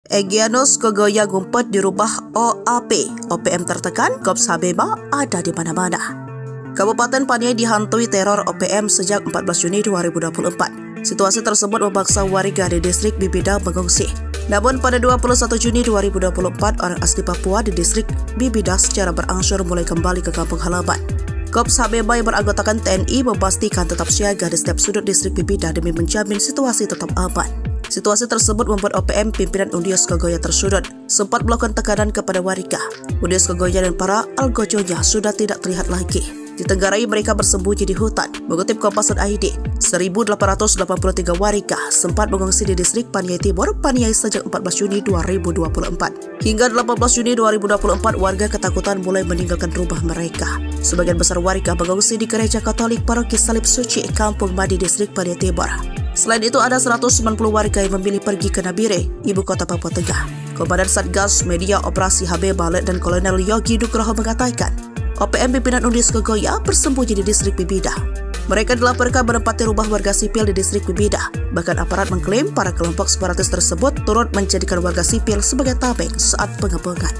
Egyanus Kogoya Gumpet dirubah OAP, OPM tertekan, Kops Habeba ada di mana-mana. Kabupaten Paniai dihantui teror OPM sejak 14 Juni 2024. Situasi tersebut memaksa warga di distrik Bibida mengungsi. Namun pada 21 Juni 2024, orang asli Papua di distrik Bibida secara berangsur mulai kembali ke kampung halaman. Kops Habeba yang beranggotakan TNI memastikan tetap siaga di setiap sudut distrik Bibida demi menjamin situasi tetap aman. Situasi tersebut membuat OPM pimpinan Undios Kogoya tersudut, sempat melakukan tekanan kepada warga. Undios Kogoya dan para algojonya sudah tidak terlihat lagi. Ditenggarai mereka bersembunyi di hutan. Mengutip Kompas.id, 1.883 warga sempat mengungsi di distrik Paniai Timur, Paniai sejak 14 Juni 2024. Hingga 18 Juni 2024, warga ketakutan mulai meninggalkan rumah mereka. Sebagian besar warga mengungsi di Gereja Katolik Paroki Salib Suci, Kampung Madi, distrik Paniai Timur. Selain itu, ada 190 warga yang memilih pergi ke Nabire, ibu kota Papua Tengah. Komandan Satgas Media Operasi Habeba Letnan Kolonel Yogi Nugroho mengatakan, OPM pimpinan Undios Kogoya bersembunyi di distrik Bibida. Mereka dilaporkan menempati rumah warga sipil di distrik Bibida. Bahkan aparat mengklaim para kelompok separatis tersebut turut menjadikan warga sipil sebagai tameng saat pengepungan.